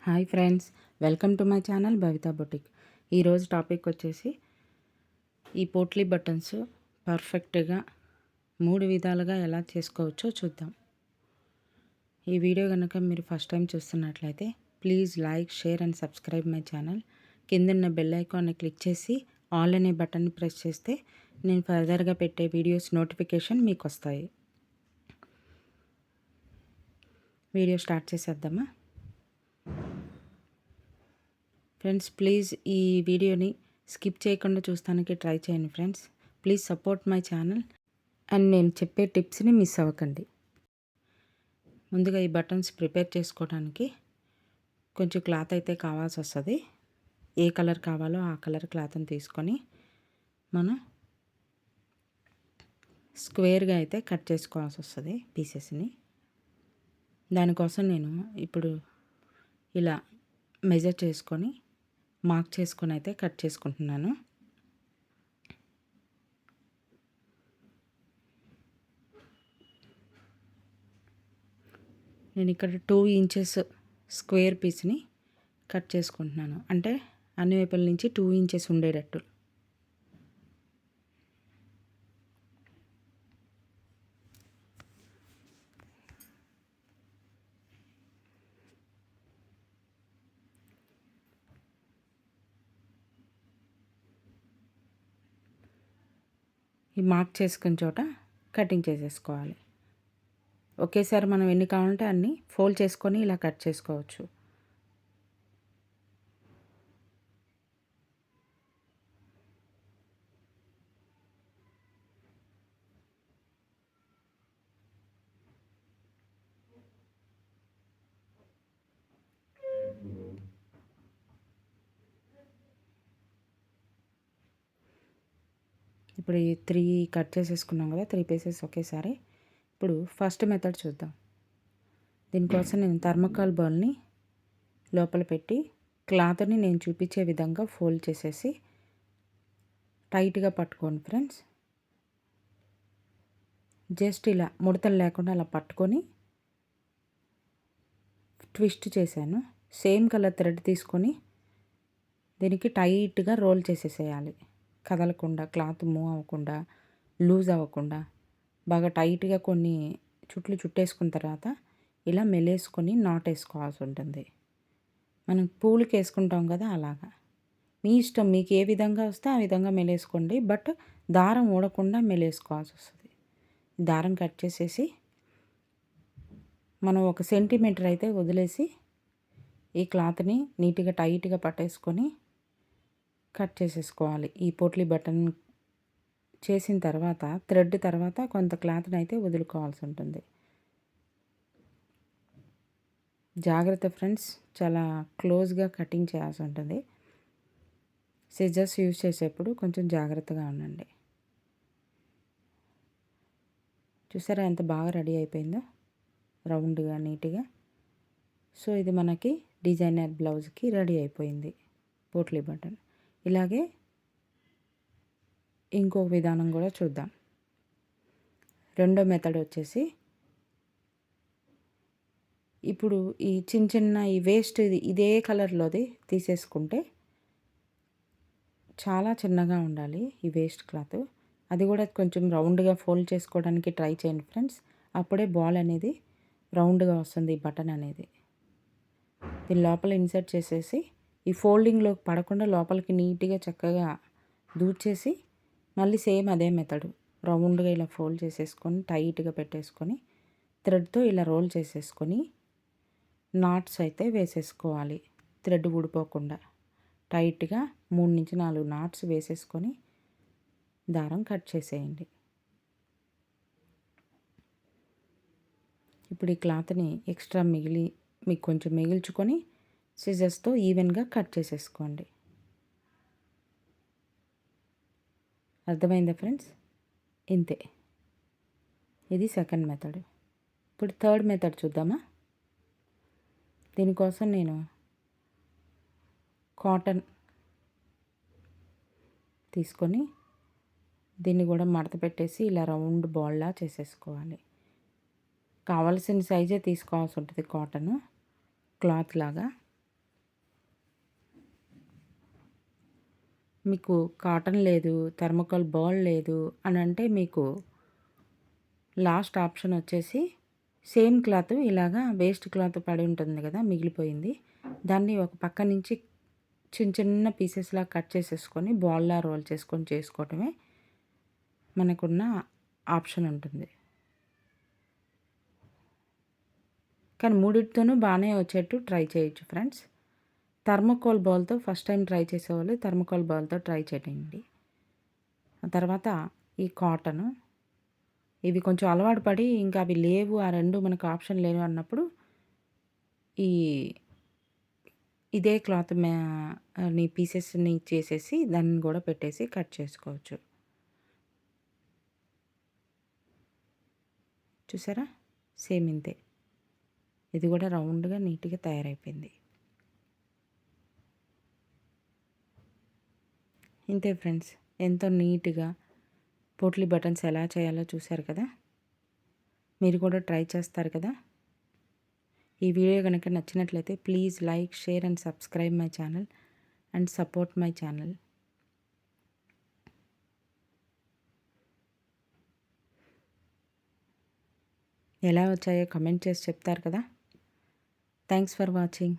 Hi friends, welcome to my channel Bhavitha boutique. ఈరోజు topic వచ్చేసి ఈ పోట్లీ బటన్స్ పర్ఫెక్ట్గా 3 విధాలుగా ఎలా చేసుకోవచ్చో చూద్దాం. ఈ వీడియో కనుక మీరు ఫస్ట్ టైం చూస్తున్నట్లయితే please like, share and subscribe my channel. కిందన్న బెల్ ఐకాన్ని క్లిక్ చేసి ఆల్ అనే బటన్ని ప్రెస్ చేస్తే నేను ఫర్దర్గా పెట్టే వీడియోస్ నోటిఫికేషన్ మీకు వస్తాయి. వీడియో స్టార్ట్ చేసేద్దామా ఫ్రెండ్స్? ప్లీజ్ ఈ వీడియోని స్కిప్ చేయకుండా చూస్తానికి ట్రై చేయండి friends. Please support my channel and నేను చెప్పే టిప్స్ని మిస్ అవ్వకండి. ముందుగా ఈ బటన్స్ ప్రిపేర్ చేసుకోవడానికి కొంచెం క్లాత్ అయితే కావాల్సి వస్తుంది. ఏ కలర్ కావాలో ఆ కలర్ క్లాత్ని తీసుకొని మనం స్క్వేర్గా అయితే కట్ చేసుకోవాల్సి వస్తుంది పీసెస్ని. దానికోసం నేను ఇప్పుడు ఇలా మెజర్ చేసుకొని మార్క్ చేసుకొని అయితే కట్ చేసుకుంటున్నాను. నేను ఇక్కడ 2 ఇంచెస్ స్క్వేర్ పీస్ని కట్ చేసుకుంటున్నాను, అంటే అన్ని వైపుల నుంచి 2 ఇంచెస్ ఉండేటట్టు. ఈ మార్క్ చేసుకున్న చోట కటింగ్ చేసేసుకోవాలి. ఒకేసారి మనం ఎన్ని కావాలంటే అన్ని ఫోల్డ్ చేసుకొని ఇలా కట్ చేసుకోవచ్చు. ఇప్పుడు ఈ 3 కట్ చేసేసుకున్నాం కదా, 3 పీసెస్ ఒకేసారి. ఇప్పుడు ఫస్ట్ మెథడ్ చూద్దాం. దీనికోసం నేను థర్మోకాల్ బౌల్ని లోపల పెట్టి క్లాత్ని నేను చూపించే విధంగా ఫోల్డ్ చేసేసి టైట్గా పట్టుకోండి ఫ్రెండ్స్. జస్ట్ ఇలా ముడతలు లేకుండా అలా పట్టుకొని ట్విస్ట్ చేశాను. సేమ్ కలర్ థ్రెడ్ తీసుకొని దీనికి టైట్గా రోల్ చేసేసేయాలి. కదలకుండా, క్లాత్ మూవ్ అవ్వకుండా, లూజ్ అవ్వకుండా బాగా టైట్గా కొన్ని చుట్లు చుట్టేసుకున్న తర్వాత ఇలా మెలేసుకొని నాట్ వేసుకోవాల్సి ఉంటుంది. మనం పూలకి వేసుకుంటాం కదా, అలాగా. మీ ఇష్టం, మీకు ఏ విధంగా వస్తే ఆ విధంగా మెలేసుకోండి, బట్ దారం ఊడకుండా మెలేసుకోవాల్సి వస్తుంది. దారం కట్ చేసేసి మనం 1 సెంటీమీటర్ అయితే వదిలేసి ఈ క్లాత్ని నీట్గా టైట్గా పట్టేసుకొని కట్ చేసేసుకోవాలి. ఈ పోట్లీ బటన్ చేసిన తర్వాత థ్రెడ్ తర్వాత కొంత క్లాత్ని అయితే వదులుకోవాల్సి ఉంటుంది. జాగ్రత్త ఫ్రెండ్స్, చాలా క్లోజ్గా కటింగ్ చేయాల్సి ఉంటుంది. సిజర్స్ యూజ్ చేసేప్పుడు కొంచెం జాగ్రత్తగా ఉండండి. చూసారా ఎంత బాగా రెడీ అయిపోయిందో, రౌండ్గా నీట్గా. సో ఇది మనకి డిజైనర్ బ్లౌజ్కి రెడీ అయిపోయింది పోట్లీ బటన్. ఇలాగే ఇంకో విధానం కూడా చూద్దాం. రెండో మెథడ్ వచ్చేసి ఇప్పుడు ఈ చిన్న ఈ వేస్ట్ ఇదే కలర్లోది తీసేసుకుంటే, చాలా చిన్నగా ఉండాలి ఈ వేస్ట్ క్లాత్. అది కూడా కొంచెం రౌండ్గా ఫోల్డ్ చేసుకోవడానికి ట్రై చేయండి ఫ్రెండ్స్. అప్పుడే బాల్ అనేది రౌండ్గా వస్తుంది, ఈ బటన్ అనేది. దీని లోపల ఇన్సర్ట్ చేసేసి ఈ ఫోల్డింగ్లోకి పడకుండా లోపలికి నీట్గా చక్కగా దూర్చేసి మళ్ళీ సేమ్ అదే మెథడ్ రౌండ్గా ఇలా ఫోల్డ్ చేసేసుకొని టైట్గా పెట్టేసుకొని థ్రెడ్తో ఇలా రోల్ చేసేసుకొని నాట్స్ అయితే వేసేసుకోవాలి. థ్రెడ్ ఊడిపోకుండా టైట్గా 3 నుంచి 4 నాట్స్ వేసేసుకొని దారం కట్ చేసేయండి. ఇప్పుడు ఈ క్లాత్ని ఎక్స్ట్రా మీకు కొంచెం మిగిల్చుకొని సిజర్స్తో ఈవెన్గా కట్ చేసేసుకోండి. అర్థమైందా ఫ్రెండ్స్? ఇంతే. ఇది సెకండ్ మెథడ్. ఇప్పుడు థర్డ్ మెథడ్ చూద్దామా. దీనికోసం నేను కాటన్ తీసుకొని దీన్ని కూడా మడత పెట్టేసి ఇలా రౌండ్ బాల్లా చేసేసుకోవాలి. కావాల్సిన సైజే తీసుకోవాల్సి ఉంటుంది కాటన్ క్లాత్ లాగా. మీకు కాటన్ లేదు, థర్మోకోల్ బాల్ లేదు అని అంటే మీకు లాస్ట్ ఆప్షన్ వచ్చేసి సేమ్ క్లాత్ ఇలాగా వేస్ట్ క్లాత్ పడి ఉంటుంది కదా మిగిలిపోయింది. దాన్ని ఒక పక్క నుంచి చిన్న చిన్న పీసెస్‌లా కట్ చేసేసుకొని బాల్‌లా రోల్ చేసుకొని చేసుకోవటమే మనకున్న ఆప్షన్ ఉంటుంది. కానీ మూడిటితోనూ బాగానే వచ్చేట్టు ట్రై చేయొచ్చు ఫ్రెండ్స్. థర్మోకోల్ బాల్‌తో ఫస్ట్ టైం ట్రై చేసేవాళ్ళు థర్మోకోల్ బాల్‌తో ట్రై చేయండి. ఆ తర్వాత ఈ కాటను ఇవి కొంచెం అలవాటు పడి ఇంకా అవి లేవు, ఆ 2 మనకు ఆప్షన్ లేవు అన్నప్పుడు ఈ ఇదే క్లాత్ ని పీసెస్‌ని చేసేసి దాన్ని కూడా పెట్టేసి కట్ చేసుకోవచ్చు. చూసారా? సేమ్ ఇంతే. ఇది కూడా రౌండ్‌గా నీట్‌గా తయారైపోయింది. ఇంతే ఫ్రెండ్స్. ఎంతో నీట్‌గా పోట్లీ బటన్స్ ఎలా చేయాలో చూశారు కదా! మీరు కూడా ట్రై చేస్తారు కదా! ఈ వీడియో గనుక నచ్చినట్లయితే please like, share and subscribe my channel and support my channel. ఎలా వచ్చాయో కమెంట్ చేసి చెప్తారు కదా! Thanks for watching.